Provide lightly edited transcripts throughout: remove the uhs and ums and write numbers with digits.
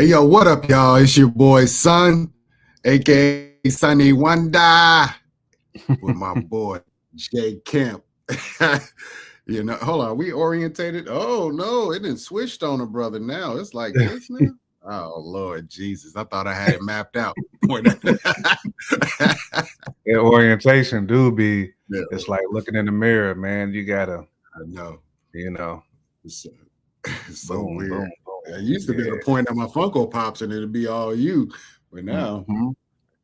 Hey, yo, what up, y'all? It's your boy, Son, aka Sonny Wonder, with my boy, Jay Kemp. Hold on, we orientated? Oh, no, it didn't switched on a brother now. It's like this now? Oh, Lord Jesus. I thought I had it mapped out. Yeah, orientation do be, it's like looking in the mirror, man. You gotta, I know. It's so boom, weird. boom, boom. I used to be able to point at my Funko Pops and it'd be all you, but now I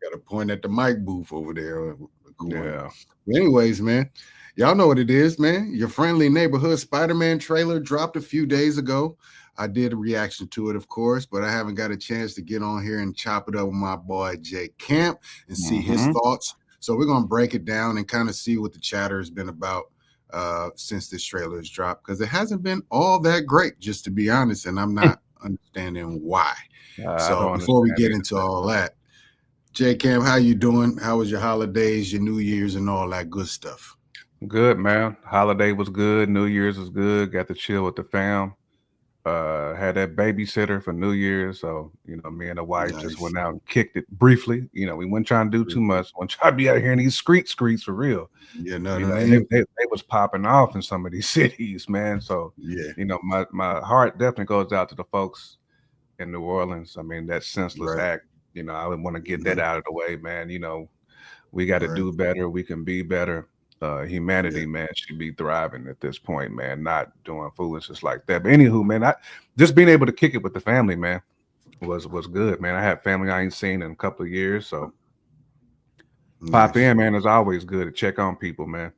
got to point at the mic booth over there. Yeah. But anyways, man, y'all know what it is, man. Your friendly neighborhood Spider-Man trailer dropped a few days ago. I did a reaction to it, of course, but I haven't got a chance to get on here and chop it up with my boy Jay Kemp and see his thoughts. So we're gonna break it down and kind of see what the chatter has been about since this trailer has dropped, because it hasn't been all that great, just to be honest, and I'm not understanding why. So before we get into all that, J Cam, how you doing? How was your holidays, your New Year's, and all that good stuff? Good, man. Holiday was good. New Year's was good. Got to chill with the fam. Had that babysitter for New Year's, so me and the wife just went out and kicked it briefly. We weren't trying to do too much. Weren't trying to be out here in these streets for real. Yeah, they was popping off in some of these cities, man. So my heart definitely goes out to the folks in New Orleans. I mean, that senseless act. I would want to get that out of the way, man. We got to do better. We can be better. Humanity, man, should be thriving at this point, man, not doing foolishness like that. But anywho, man, just being able to kick it with the family, man, was good, man. I have family I ain't seen in a couple of years, so pop in, man. It's always good to check on people, man.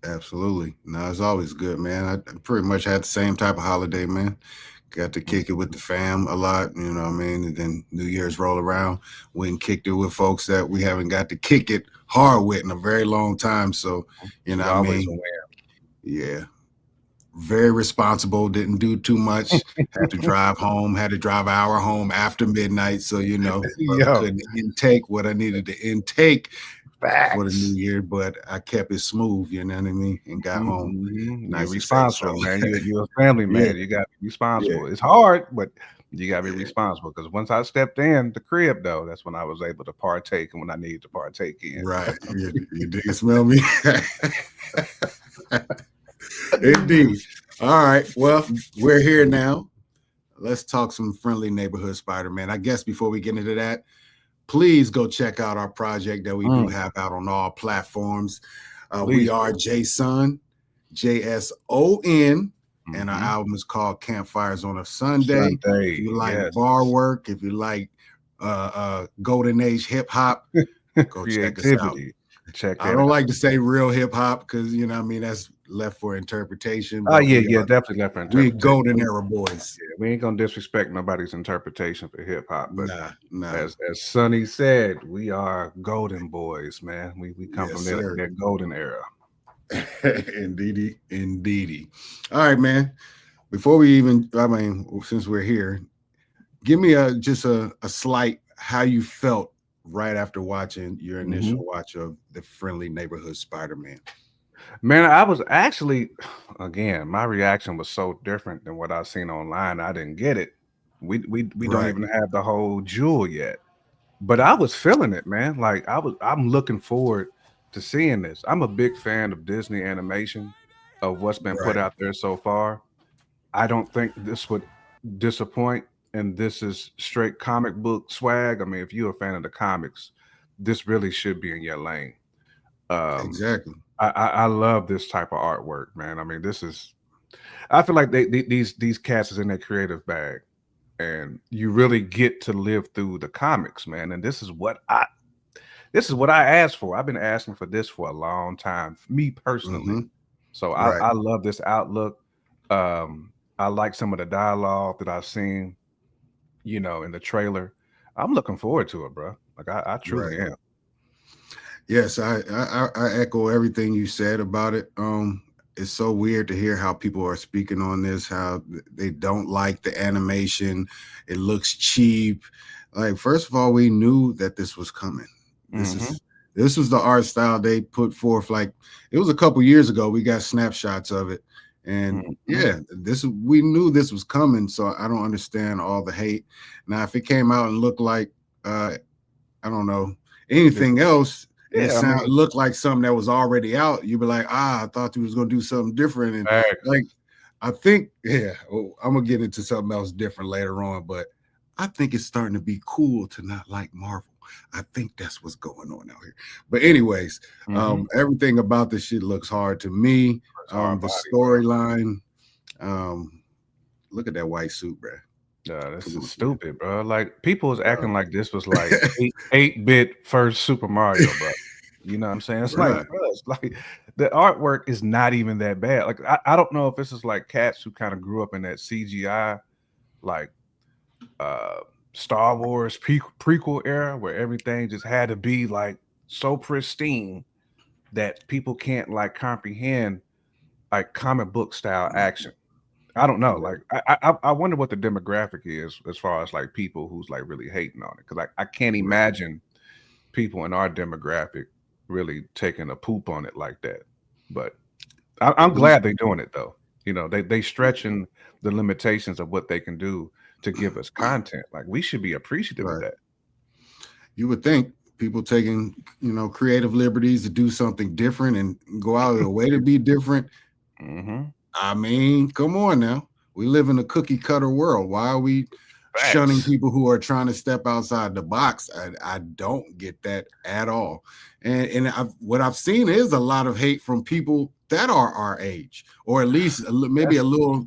Absolutely. No, it's always good, man. I pretty much had the same type of holiday, man. Got to kick it with the fam a lot, you know what I mean? And then New Year's roll around, went and kicked it with folks that we haven't got to kick it hard with in a very long time. So, you know what I mean? Yeah. Very responsible, didn't do too much. Had to drive home, had to drive an hour home after midnight. So, couldn't intake what I needed to intake for the New Year, but I kept it smooth, you know what I mean, and got home. Nice, responsible, man. You're a family man. You got to be responsible. It's hard, but you got to be responsible, because once I stepped in the crib, though, that's when I was able to partake, and when I needed to partake in. Right. You didn't smell me? Indeed. All right. Well, we're here now. Let's talk some friendly neighborhood Spider-Man. I guess before we get into that, please go check out our project that we do have out on all platforms. We are Jason, JSON, and our album is called Campfires on a Sunday. If you like bar work, if you like golden age hip hop, go check us out. I don't like to say real hip hop because that's left for interpretation. Oh yeah, definitely left for interpretation. We golden era boys. Yeah, we ain't gonna disrespect nobody's interpretation for hip hop, but nah. As Sonny said, we are golden boys, man. We come from that golden era. Indeedy. All right, man. Before we even, since we're here, give me just a slight how you felt right after watching your initial watch of the Friendly Neighborhood Spider-Man. Man, I was actually, again, my reaction was so different than what I've seen online. I didn't get it. We don't even have the whole jewel yet, but I was feeling it, man. Like I'm looking forward to seeing this. I'm a big fan of Disney animation, of what's been put out there so far. I don't think this would disappoint, and this is straight comic book swag. I mean, if you're a fan of the comics, this really should be in your lane. Exactly. I love this type of artwork, man. I mean, I feel like these cats is in their creative bag, and you really get to live through the comics, man. And this is what I asked for. I've been asking for this for a long time, me personally. So I love this outlook. I like some of the dialogue that I've seen, in the trailer. I'm looking forward to it, bro. Like I truly am. Yes, I echo everything you said about it. It's so weird to hear how people are speaking on this, how they don't like the animation. It looks cheap. Like, first of all, we knew that this was coming. This was the art style they put forth. Like, it was a couple years ago. We got snapshots of it, And yeah, we knew this was coming, so I don't understand all the hate. Now, if it came out and looked like I don't know anything else, and looked like something that was already out, you'd be like, I thought you was gonna do something different. And like, I think, I'm gonna get into something else different later on, but I think it's starting to be cool to not like Marvel. I think that's what's going on out here. But anyways, everything about this shit looks hard to me. The storyline, look at that white suit, bro. Yeah, this is stupid, bro. Like, people was acting like this was like 8-bit first Super Mario, bro. You know what I'm saying? It's like, bro, it's like the artwork is not even that bad. Like, I don't know if this is like cats who kind of grew up in that CGI, like Star Wars prequel era where everything just had to be like so pristine that people can't like comprehend like comic book style action. I don't know. Like, I wonder what the demographic is as far as like people who's like really hating on it, because I can't imagine people in our demographic really taking a poop on it like that. But I'm glad they're doing it though. You know, they stretching the limitations of what they can do to give us content. Like, we should be appreciative of that. You would think people taking, creative liberties to do something different and go out of their way to be different. I mean, come on now. We live in a cookie cutter world. Why are we shunning people who are trying to step outside the box? I don't get that at all. And what I've seen is a lot of hate from people that are our age, or at least maybe a little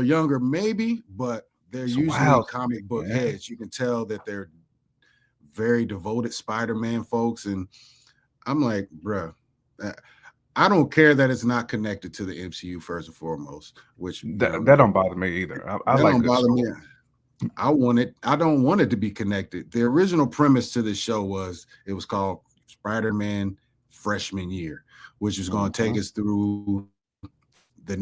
younger, maybe, but they're usually comic book heads. You can tell that they're very devoted Spider-Man folks. And I'm like, bruh, I don't care that it's not connected to the MCU first and foremost, which that don't bother me either. I like don't bother me. I don't want it to be connected. The original premise to the show was it was called Spider-Man Freshman Year, which is going to take us through the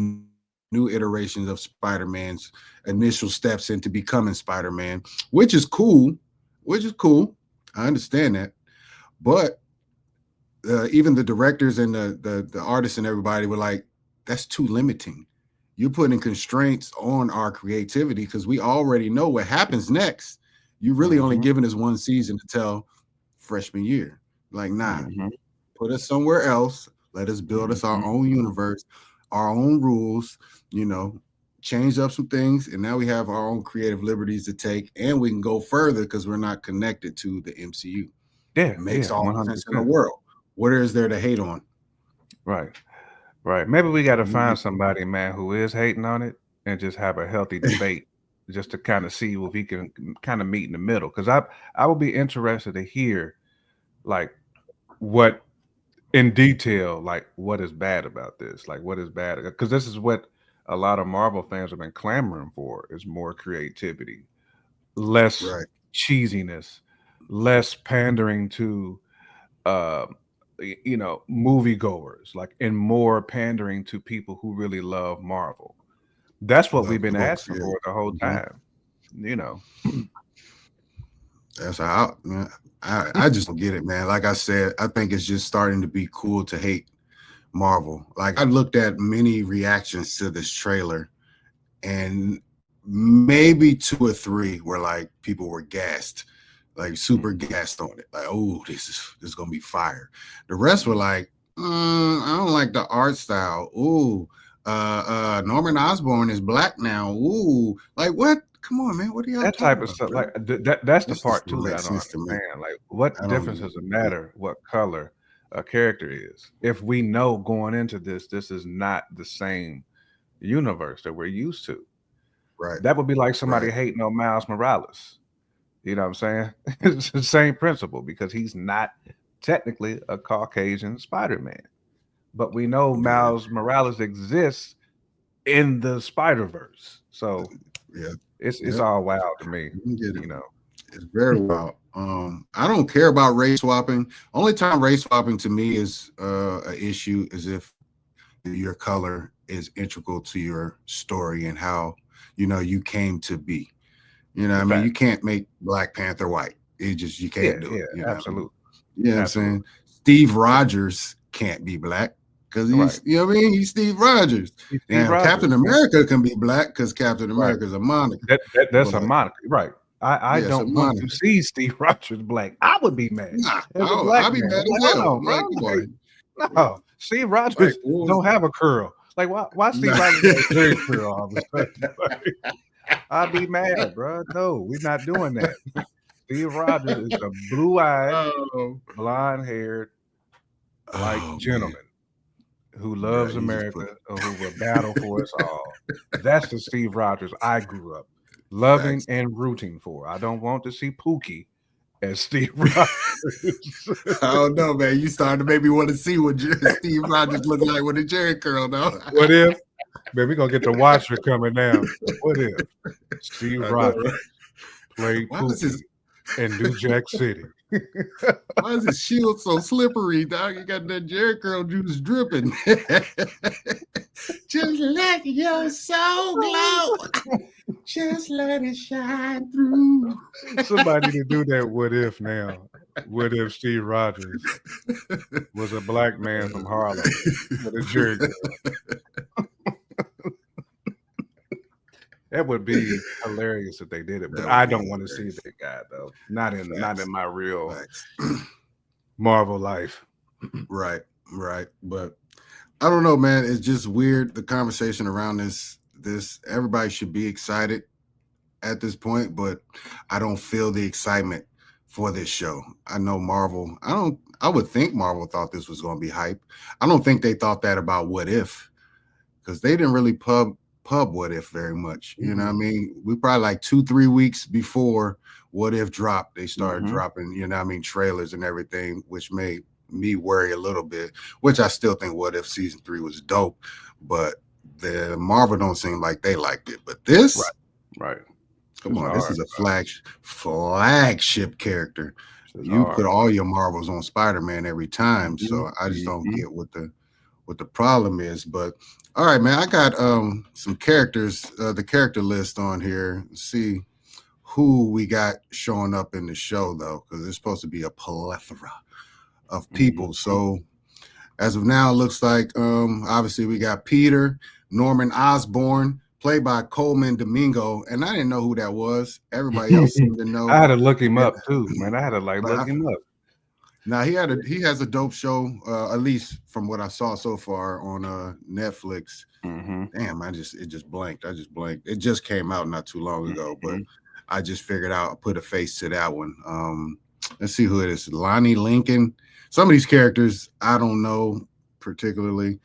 new iterations of Spider-Man's initial steps into becoming Spider-Man, which is cool. I understand that, but even the directors and the artists and everybody were like, that's too limiting. You're putting constraints on our creativity because we already know what happens next. You really only giving us one season to tell freshman year. Like, nah, put us somewhere else. Let us build us our own universe, our own rules, change up some things. And now we have our own creative liberties to take, and we can go further because we're not connected to the MCU. Yeah. It makes all the sense in the world. What is there to hate on? Right. Maybe we got to find somebody, man, who is hating on it and just have a healthy debate just to kind of see if we can kind of meet in the middle. Because I would be interested to hear, like, what in detail, like, what is bad about this? Like, what is bad? Because this is what a lot of Marvel fans have been clamoring for, is more creativity, less cheesiness, less pandering to moviegoers, like, and more pandering to people who really love Marvel. That's what we've been asking for the whole time. That's how I just don't get it, man. Like I said, I think it's just starting to be cool to hate Marvel. Like, I looked at many reactions to this trailer, and maybe 2 or 3 were like, people were gassed, like super gassed on it. Like, oh, this is gonna be fire. The rest were like, I don't like the art style. Ooh, Norman Osbourne is black now. Ooh, like, what? Come on, man. What are y'all that type of stuff? Like, that's the part too that I don't understand. Like, what difference does it matter what color a character is if we know going into this is not the same universe that we're used to? Right. That would be like somebody hating on Miles Morales. You know what I'm saying? It's the same principle, because he's not technically a Caucasian Spider-Man, but we know Miles Morales exists in the Spider-Verse. So it's all wild to me. It's very wild. I don't care about race swapping. Only time race swapping to me is an issue is if your color is integral to your story and how you came to be. I mean, you can't make Black Panther white. You can't do it. Absolutely. You know what I'm saying? Steve Rogers can't be black. because he's, you know what I mean? He's Steve Rogers. Now, Captain America can be black because Captain America is a moniker. That's a moniker, right? I don't want to see Steve Rogers black. I would be mad. Nah, I'll be mad as hell. No, Steve Rogers don't have a curl. Like, why Steve Rogers has a Jerry curl all of a sudden? I'd be mad, bro. No, we're not doing that. Steve Rogers is a blue-eyed, blonde-haired, gentleman who loves America and who will battle for us all. That's the Steve Rogers I grew up loving and rooting for. I don't want to see Pookie as Steve Rogers. I don't know, man. You started to make me want to see what Steve Rogers looked like with a Jerry curl, though. What if? Man, we're going to get the Watcher coming down. What if Steve Rogers played Pookie in New Jack City? Why is his shield so slippery, dog? You got that Jerry curl juice dripping. Just let your soul glow. Just let it shine through. Somebody to do that. What if now? What if Steve Rogers was a black man from Harlem with a Jerry curl? That would be hilarious if they did it, but I don't want to see that guy though. Not in my real Marvel life. Right. But I don't know, man. It's just weird. The conversation around this everybody should be excited at this point, but I don't feel the excitement for this show. I know Marvel. I would think Marvel thought this was going to be hype. I don't think they thought that about What If, because they didn't really pub What If very much. You know what I mean? We probably like 2-3 weeks before What If dropped, they started dropping, you know what I mean, trailers and everything, which made me worry a little bit, which I still think What If season 3 was dope, but the Marvel don't seem like they liked it. But this, right. Come on, this is a flagship character. You put all your Marvels on Spider-Man every time, so I just don't get what the problem is. But all right, man, I got some characters, the character list on here. Let's see who we got showing up in the show, though, because it's supposed to be a plethora of people. So as of now, it looks like obviously we got Peter, Norman Osbourne, played by Coleman Domingo, and I didn't know who that was. Everybody else seemed to know. I had to look him up too, man. I had to look him up. Now he has a dope show, at least from what I saw so far on Netflix. Damn, it just blanked. It just came out not too long ago, but I just figured out, I put a face to that one. Let's see who it is. Lonnie Lincoln. Some of these characters I don't know particularly.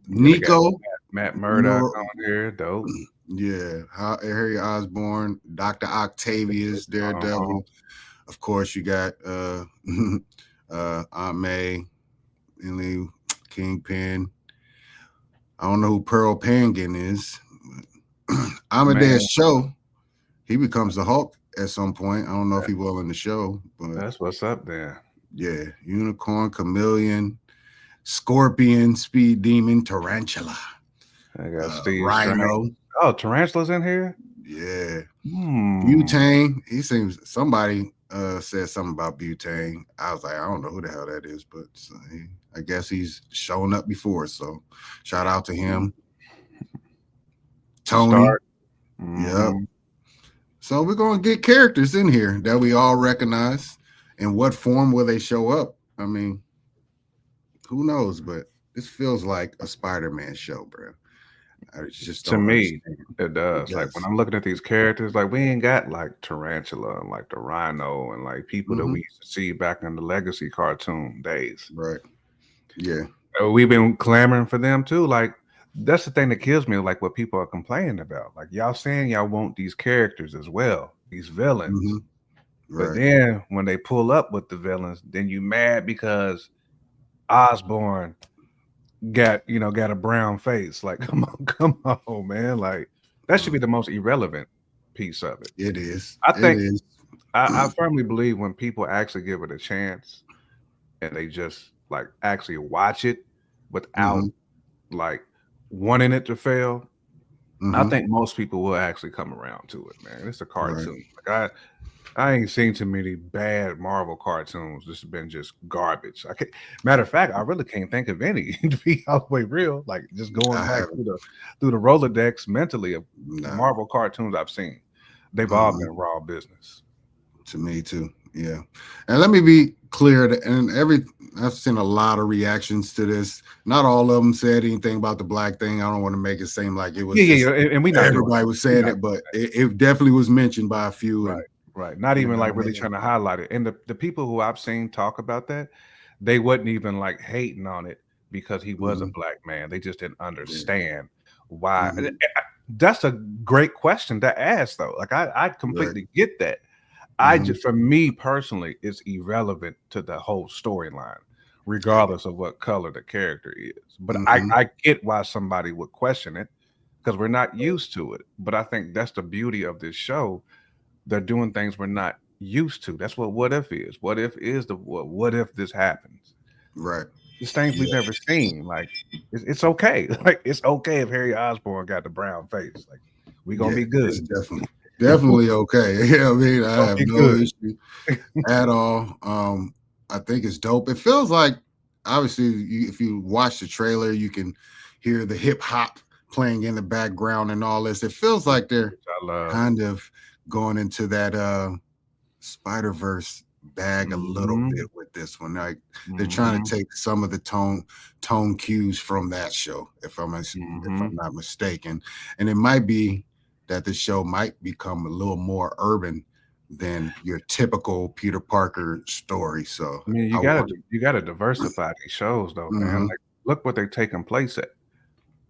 Nico. Matt Murdock on here, dope. Yeah, Harry Osborn, Dr. Octavius, Daredevil. Of course, you got Aunt May, Kingpin. I don't know who Pearl Penguin is. Amadeus Cho, he becomes the Hulk at some point. I don't know if he will in the show, but that's what's up there. Yeah, Unicorn, Chameleon, Scorpion, Speed Demon, Tarantula. I got Steve Rhino. Strange. Oh, Tarantula's in here? Yeah. Butane. He seems, somebody said something about Butane. I was like, I don't know who the hell that is, but I guess he's shown up before. So shout out to him. Tony. Yep. So we're going to get characters in here that we all recognize. In what form will they show up? I mean, who knows? But this feels like a Spider-Man show, bro. To me, it does. Like when I'm looking at these characters, like we ain't got like Tarantula and like the Rhino and like people that we used to see back in the Legacy cartoon days. Right. Yeah. We've been clamoring for them too. Like that's the thing that kills me. Like what people are complaining about. Like y'all saying y'all want these characters as well, these villains. But then when they pull up with the villains, then you mad because Osborn got a brown face. Like, come on, man. Like that should be the most irrelevant piece of it. It is. I firmly believe when people actually give it a chance and they just like actually watch it without like wanting it to fail, I think most people will actually come around to it, man. It's a cartoon. Like I ain't seen too many bad Marvel cartoons. This has been just garbage. Matter of fact, I really can't think of any to be all the way real. Like just going back through the Rolodex mentally of Marvel cartoons I've seen, they've all been raw business. To me too, yeah. And let me be clear, I've seen a lot of reactions to this. Not all of them said anything about the black thing. I don't want to make it seem like it was yeah, and we not everybody was saying it, but it definitely was mentioned by a few. Right. Right. Not even like really trying to highlight it. And the people who I've seen talk about that, they wasn't even like hating on it because he was a black man. They just didn't understand why. That's a great question to ask, though. Like I completely get that. For me personally, it's irrelevant to the whole storyline, regardless of what color the character is. But I get why somebody would question it because we're not used to it. But I think that's the beauty of this show. They're doing things we're not used to. That's what if is. What if is what if this happens? Right. It's things we've never seen. Like it's okay. Like it's okay if Harry Osborn got the brown face. Like we gonna be good. It's definitely okay. Yeah, I mean, I have no issue at all. I think it's dope. It feels like obviously if you watch the trailer, you can hear the hip hop playing in the background and all this. It feels like they're kind of going into that Spider-Verse bag a little bit with this one. Like they're trying to take some of the tone cues from that show, if I'm not mistaken. And it might be that the show might become a little more urban than your typical Peter Parker story. So I mean, you gotta diversify these shows though, man. Like look what they're taking place at.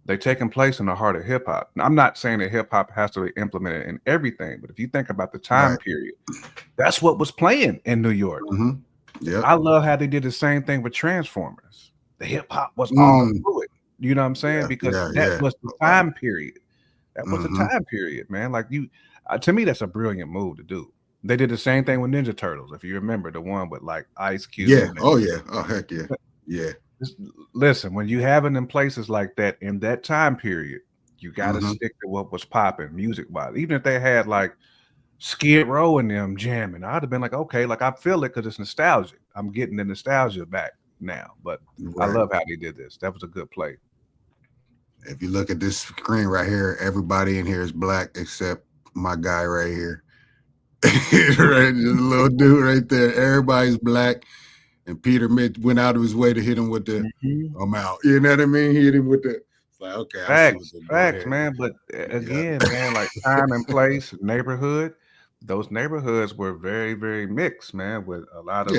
They're taking place in the heart of hip hop. I'm not saying that hip hop has to be implemented in everything, but if you think about the time period, that's what was playing in New York. Yeah, I love how they did the same thing with Transformers. The hip hop was all through it. You know what I'm saying? Because that was the time period. That was the time period, man. Like to me, that's a brilliant move to do. They did the same thing with Ninja Turtles. If you remember the one with like Ice Cube. Yeah. Oh yeah. Oh heck yeah. Yeah. Listen, when you have it in places like that in that time period, you got to stick to what was popping music wise. Even if they had like Skid Row and them jamming, I'd have been like, okay, like I feel it because it's nostalgic. I'm getting the nostalgia back now. But I love how they did this. That was a good play. If you look at this screen right here, everybody in here is black except my guy right here. Right, just a little dude right there. Everybody's black. And Peter went out of his way to hit him with the I'm out. You know what I mean? He hit him with the it's like, okay, facts, man. But again, man, like time and place, neighborhood, those neighborhoods were very, very mixed, man, with a lot of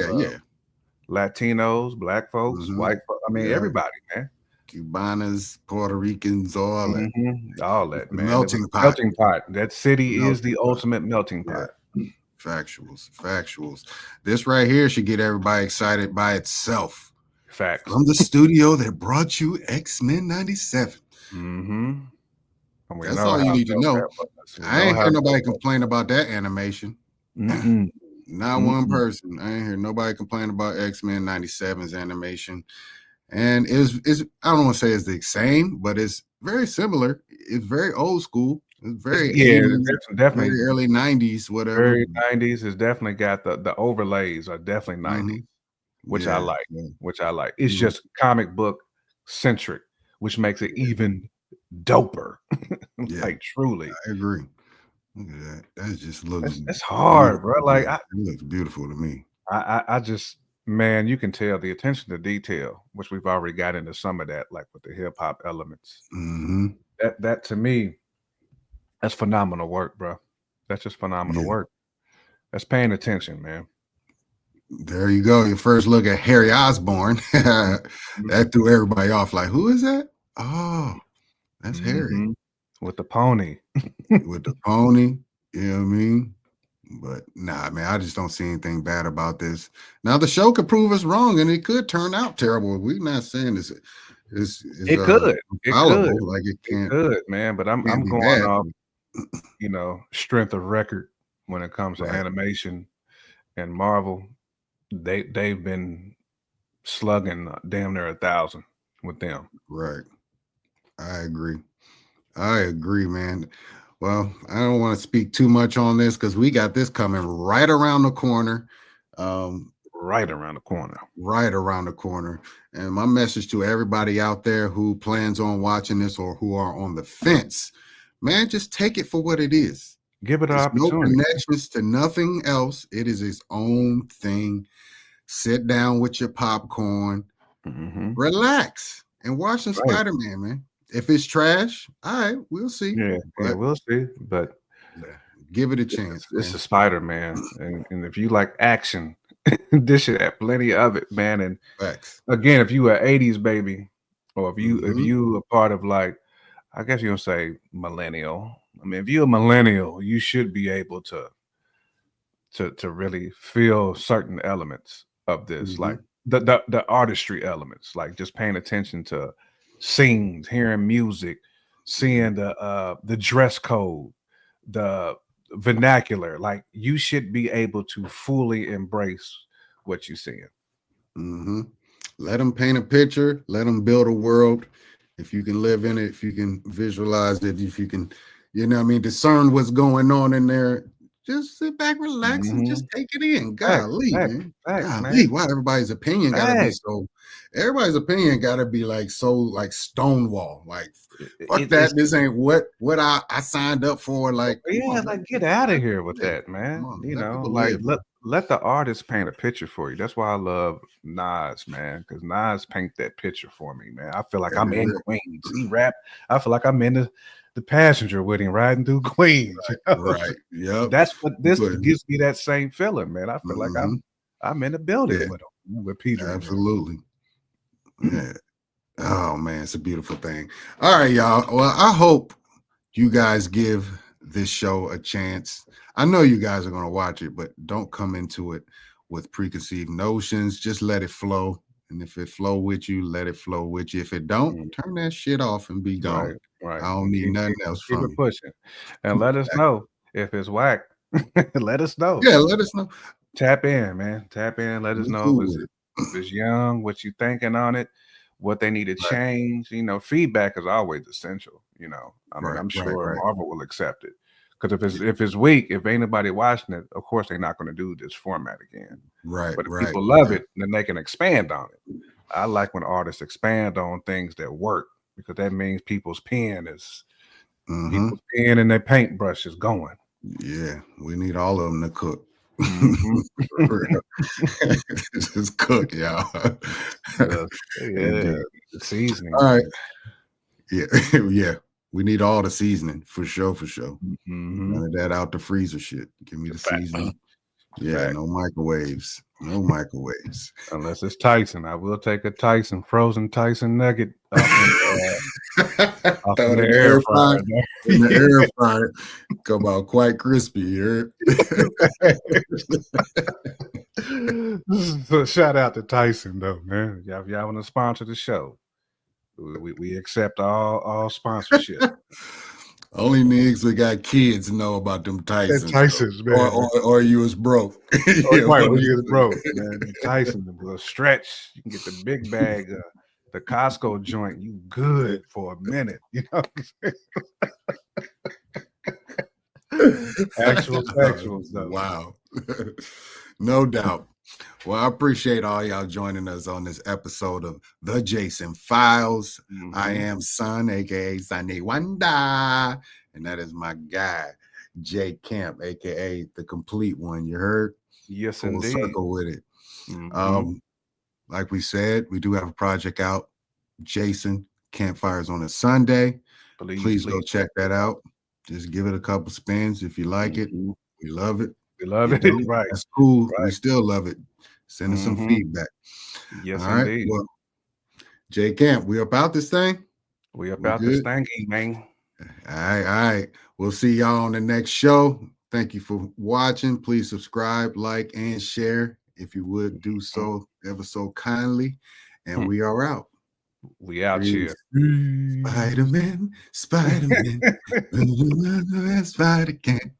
Latinos, black folks, white folks. I mean, everybody, man. Cubanas, Puerto Ricans, all that. All that, man. Melting pot. Melting pot. That city is the ultimate melting pot. Factuals. This right here should get everybody excited by itself. Facts. From the studio that brought you X-Men 97. That's all you need to know. I ain't hear nobody complain about that animation. Not one person. I ain't hear nobody complain about X-Men 97's animation. And is I don't want to say it's the same, but it's very similar. It's very old school. It's very 80s, definitely very early 90s, whatever. Very 90s has definitely got the overlays are definitely 90s, which I like. Which I like. It's just comic book centric, which makes it even doper. Like truly. I agree. Look at that. That just looks it's hard, bro. Like it looks beautiful to me. I just man, you can tell the attention to detail, which we've already got into some of that, like with the hip hop elements. That to me, that's phenomenal work, bro. That's just phenomenal work. That's paying attention, man. There you go. Your first look at Harry Osborn. That threw everybody off. Like, who is that? Oh, that's Harry. With the pony. With the pony. You know what I mean? But nah, man, I just don't see anything bad about this. Now the show could prove us wrong, and it could turn out terrible. We're not saying this. It could. Like it can't. It could, man. But I'm going off, strength of record when it comes to animation and Marvel. They've been slugging damn near 1,000 with them. Right. I agree, man. Well, I don't want to speak too much on this because we got this coming right around the corner. Right around the corner. Right around the corner. And my message to everybody out there who plans on watching this or who are on the fence, man, just take it for what it is. Give it an It's no opportunity. connections to nothing else. It is its own thing. Sit down with your popcorn, relax, and watch some Spider-Man, man. If it's trash, all right, we'll see. Yeah, we'll see. But give it a chance. It's a Spider-Man, and if you like action, this should have plenty of it, man. And again, if you are '80s baby, or if you a part of, like, I guess you'll say millennial. I mean, if you're a millennial, you should be able to really feel certain elements of this, like the artistry elements, like just paying attention to scenes, hearing music, seeing the dress code, the vernacular. Like, you should be able to fully embrace what you're seeing. Let them paint a picture, let them build a world. If you can live in it, if you can visualize it, if you can, you know what I mean, discern what's going on in there, just sit back, relax, and just take it in. Golly, man. Golly, why everybody's opinion gotta be so, everybody's opinion gotta be like so, like Stonewall. Like, fuck that. This ain't what I signed up for. Like, yeah, like, get out of here with that, man. You know, like, let the artist paint a picture for you. That's why I love Nas, man, because Nas paint that picture for me, man. I feel like I'm in Queens. He rap. I feel like I'm in the passenger with him riding through Queens. Right. Yep. That's what this gives me, that same feeling, man. I feel like I'm in the building with him, with Peter. Absolutely. Yeah. Oh man, it's a beautiful thing. All right, y'all. Well, I hope you guys give this show a chance. I know you guys are going to watch it, but don't come into it with preconceived notions. Just let it flow. And if it flow with you, let it flow with you. If it don't, turn that shit off and be gone. Right. I don't need nothing else from you. Keep it pushing. And let us know if it's whack. Let us know. Yeah, let us know. Tap in, man. Tap in. Let us know if it's young, what you thinking on it, what they need to change. You know, feedback is always essential. You know, I mean, I'm sure Marvel will accept it. Because if it's weak, if ain't nobody watching it, of course they're not going to do this format again. Right. But if people love it, then they can expand on it. I like when artists expand on things that work, because that means people's pen and their paintbrush is going. Yeah, we need all of them to cook. Just cook, y'all. Yeah, seasoning. All right. Yeah. We need all the seasoning for sure. None of that out the freezer shit. Give me the seasoning. Yeah, no microwaves. No microwaves. Unless it's Tyson. I will take a frozen Tyson nugget off in the air fryer. In the air fryer. Come out quite crispy. So shout out to Tyson, though, man. If y'all want to sponsor the show, we accept all sponsorship. Only niggas that got kids know about them Tysons. Tysons, man. Or you was broke. Or you was broke, man. Tyson will stretch. You can get the big bag, the Costco joint. You good for a minute, you know. Actual stuff. Wow. No doubt. Well, I appreciate all y'all joining us on this episode of The Jason Files. I am Son, aka Sunny Wanda, and that is my guy, Jay Camp, aka The Complete One. You heard? Yes, Full indeed. circle with it. Like we said, we do have a project out, Jason Campfires on a Sunday. Please go check that out. Just give it a couple spins if you like it. We love it. We love it. Right. That's cool. Right. We still love it. Send us some feedback. Yes, all indeed. Well, Jay Camp, we about this thing? We about this thing, man. All right. We'll see y'all on the next show. Thank you for watching. Please subscribe, like, and share. If you would do so ever so kindly. And we are out. We out here. Spider-Man. Spider-Man. Spider-Man.